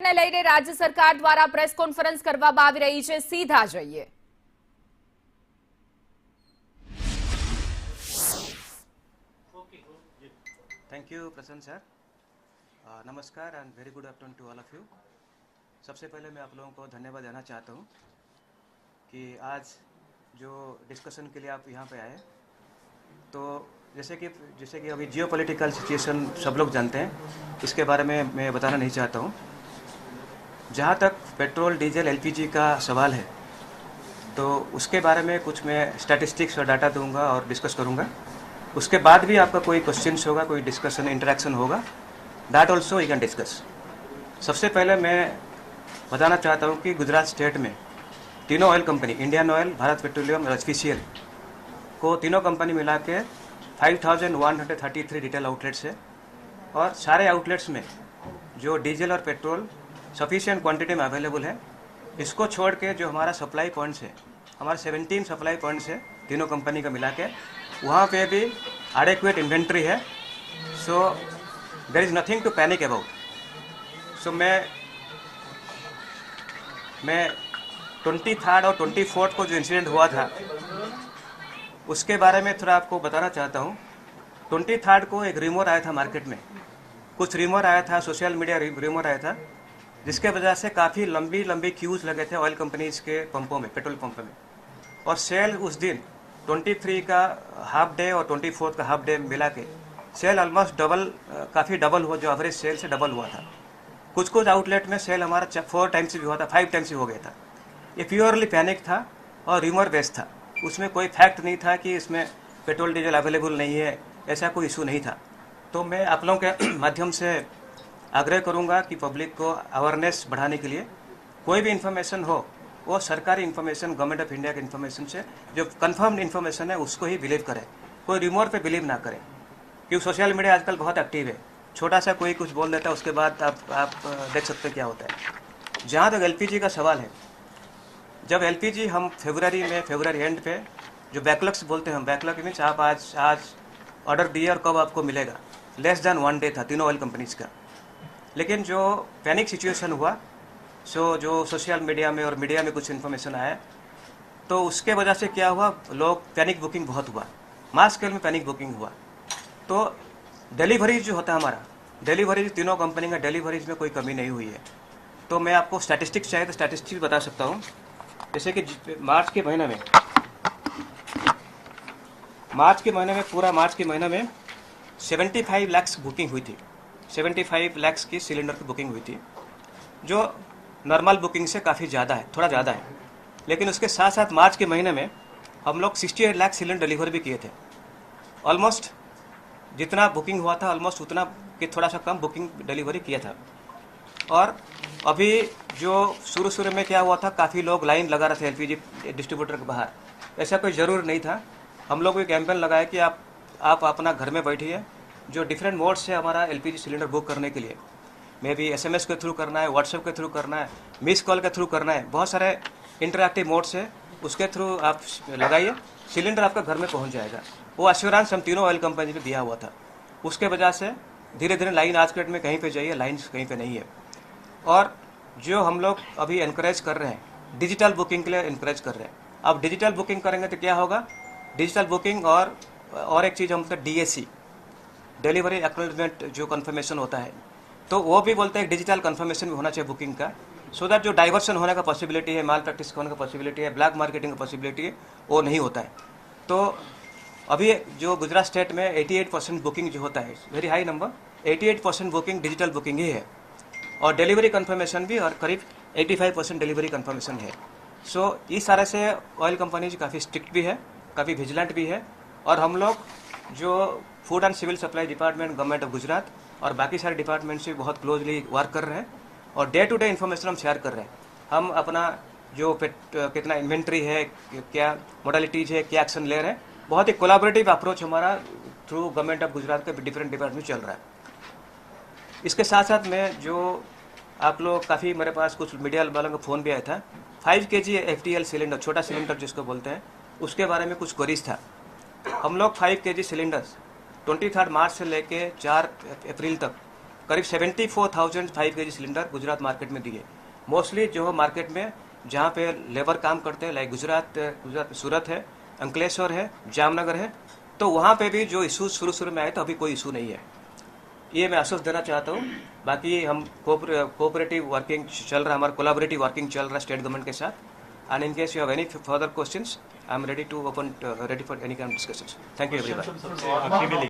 સિલિન્ડરને લઈને રાજ્ય સરકાર દ્વારા પ્રેસ કોન્ફરન્સ કરવામાં આવી રહી છે। સીધા જઈએ। Thank you Prasanna sir. नमस्कार and very good afternoon to all of you. सबसे पहले मैं आप लोगों को धन्यवाद देना चाहता हूँ कि आज जो डिस्कशन के लिए आप यहाँ पे आए। तो जैसे कि अभी जियो पॉलिटिकल सिचुएशन सब लोग जानते हैं, इसके बारे में मैं बताना नहीं चाहता हूँ। जहाँ तक पेट्रोल डीजल एलपीजी का सवाल है तो उसके बारे में कुछ मैं स्टैटिस्टिक्स और डाटा दूंगा और डिस्कस करूँगा। उसके बाद भी आपका कोई क्वेश्चंस होगा, कोई डिस्कशन इंटरेक्शन होगा, that also you can discuss. सबसे पहले मैं बताना चाहता हूँ कि गुजरात स्टेट में तीनों oil company, Indian oil, Bharat petroleum और एचपीसीएल को तीनों कंपनी मिला के 5133 रिटेल आउटलेट्स है। और सारे आउटलेट्स में जो डीजल और पेट्रोल सफिशिएंट क्वांटिटी में अवेलेबल है। इसको छोड़ के जो हमारा सप्लाई पॉइंट्स है, हमारे 17 सप्लाई पॉइंट्स है तीनों कंपनी का मिला के, वहाँ पे भी एडेक्वेट इन्वेंट्री है। So there is nothing to panic about. So मैं 23 और 24 को जो इंसिडेंट हुआ था उसके बारे में थोड़ा आपको बताना चाहता हूँ। 23 को एक रिमोर आया था मार्केट में, कुछ रिमोर आया था, सोशल मीडिया रिमोर आया था, जिसके वजह से काफ़ी लंबी क्यूज़ लगे थे ऑयल कंपनीज के पंपों में, पेट्रोल पंप में। और सेल उस दिन 23 का हाफ डे और 24 का हाफ डे मिला के सेल ऑलमोस्ट डबल, काफ़ी डबल हुआ, जो एवरेज सेल से डबल हुआ था। कुछ आउटलेट में सेल हमारा 4 टाइम्स भी हुआ था, 5 टाइम्स भी हो गया था। ये प्योरली पैनिक था और र्यूमर बेस्ड था। उसमें कोई फैक्ट नहीं था कि इसमें पेट्रोल डीजल अवेलेबल नहीं है, ऐसा कोई इशू नहीं था। तो मैं आप लोगों के माध्यम से आग्रह करूंगा कि पब्लिक को अवेयरनेस बढ़ाने के लिए कोई भी इन्फॉर्मेशन हो वो सरकारी इन्फॉर्मेशन, गवर्नमेंट ऑफ इंडिया के इन्फॉर्मेशन से जो कंफर्म्ड इन्फॉर्मेशन है उसको ही बिलीव करें, कोई रिमोर पे बिलीव ना करें। क्योंकि सोशल मीडिया आजकल बहुत एक्टिव है, छोटा सा कोई कुछ बोल देता है, उसके बाद आप देख सकते हैं क्या होता है। जहाँ तक एलपीजी का सवाल है, जब एलपीजी हम फरवरी एंड पे जो बैकलॉग्स बोलते हैं, हम बैकलॉग मीन्स आप आज ऑर्डर दिए और कब आपको मिलेगा, लेस दैन 1 डे था तीनों ऑयल कंपनीज का। लेकिन जो पैनिक सिचुएशन हुआ, जो सोशल मीडिया में और मीडिया में कुछ इन्फॉर्मेशन आया, तो उसके वजह से क्या हुआ, लोग पैनिक बुकिंग बहुत हुआ, मास स्केल में पैनिक बुकिंग हुआ। तो डिलीवरीज जो होता है हमारा, डिलीवरीज तीनों कंपनी का डिलीवरीज में कोई कमी नहीं हुई है। तो मैं आपको स्टैटिस्टिक्स चाहिए तो स्टैटिस्टिक्स बता सकता हूँ। जैसे कि मार्च के महीने में पूरा मार्च के महीने में 75 लाख बुकिंग हुई थी, 75 लाख की सिलेंडर की बुकिंग हुई थी, जो नॉर्मल बुकिंग से काफ़ी ज़्यादा है, थोड़ा ज़्यादा है। लेकिन उसके साथ साथ मार्च के महीने में हम लोग 68 लाख सिलेंडर डिलीवर भी किए थे। ऑलमोस्ट जितना बुकिंग हुआ था ऑलमोस्ट उतना कि थोड़ा सा कम बुकिंग डिलीवरी किया था। और अभी जो शुरू में क्या हुआ था, काफ़ी लोग लाइन लगा रहे थे एलपीजी डिस्ट्रीब्यूटर के बाहर, ऐसा कोई ज़रूर नहीं था। हम लोग भी कैंपेन लगाया कि आप अपना घर में बैठिए, जो डिफरेंट मोड्स है हमारा एलपीजी सिलेंडर बुक करने के लिए, मे भी एसएमएस के थ्रू करना है, व्हाट्सएप के थ्रू करना है, मिस कॉल के थ्रू करना है, बहुत सारे इंटरैक्टिव मोड्स है, उसके थ्रू आप लगाइए, सिलेंडर आपका घर में पहुंच जाएगा। वो एश्योरेंस हम तीनों ऑयल कंपनी में दिया हुआ था। उसके वजह से धीरे धीरे लाइन आज के डेट में कहीं पे जाइए, लाइन कहीं पे नहीं है। और जो हम लोग अभी इनकरेज कर रहे हैं, डिजिटल बुकिंग के लिए इनकरेज कर रहे हैं। अब डिजिटल बुकिंग करेंगे तो क्या होगा, डिजिटल बुकिंग और एक चीज़ हम DAC, डिलीवरी एक्नॉलेजमेंट जो कन्फर्मेशन होता है, तो वो भी बोलते हैं डिजिटल कन्फर्मेशन भी होना चाहिए बुकिंग का, सो दैट जो डाइवर्सन होने का पॉसिबिलिटी है, माल प्रैक्टिस होने का पॉसिबिलिटी है, ब्लैक मार्केटिंग का पॉसिबिलिटी है, वो नहीं होता है। तो अभी जो गुजरात स्टेट में 88% बुकिंग जो होता है, very high number, 88% booking digital booking ही है। और डिलीवरी कन्फर्मेशन भी और करीब 85% डिलीवरी कन्फर्मेशन है। सो इस तरह से ऑयल कंपनीज काफ़ी स्ट्रिक्ट भी है, काफ़ी विजिलेंट भी है। और हम लोग जो food and civil supply department, government of Gujarat और बाकी सारे डिपार्टमेंट से बहुत क्लोजली वर्क कर रहे हैं और डे टू डे इन्फॉर्मेशन हम शेयर कर रहे हैं। हम अपना जो कितना इन्वेंट्री है, क्या मोडालिटीज़ है, क्या एक्शन ले रहे हैं, बहुत ही कोलैबोरेटिव अप्रोच हमारा थ्रू गवर्नमेंट ऑफ गुजरात के डिफरेंट डिपार्टमेंट चल रहा है। इसके साथ साथ में जो आप लोग काफ़ी, मेरे पास कुछ मीडिया वालों का फ़ोन भी आया था, 5 kg FTL सिलेंडर, छोटा सिलेंडर जिसको बोलते हैं, उसके बारे में कुछ क्वेरीज था। हम लोग 5 kg सिलेंडर्स 23 मार्च से लेके 4 अप्रैल तक करीब 74,000 5 kg सिलेंडर गुजरात मार्केट में दिए। मोस्टली जो मार्केट में जहाँ पे लेबर काम करते हैं, लाइक गुजरात सूरत है, अंकलेश्वर है, जामनगर है, तो वहाँ पे भी जो इशू शुरू में आए तो अभी कोई इशू नहीं है। ये मैं आश्वस्त देना चाहता हूँ। बाकी हम कोऑपरेटिव वर्किंग चल रहा है, हमारा कोलैबोरेटिव वर्किंग चल रहा है स्टेट गवर्नमेंट के साथ। And in case you have any further questions, I am ready for any kind of discussions. Thank you everyone.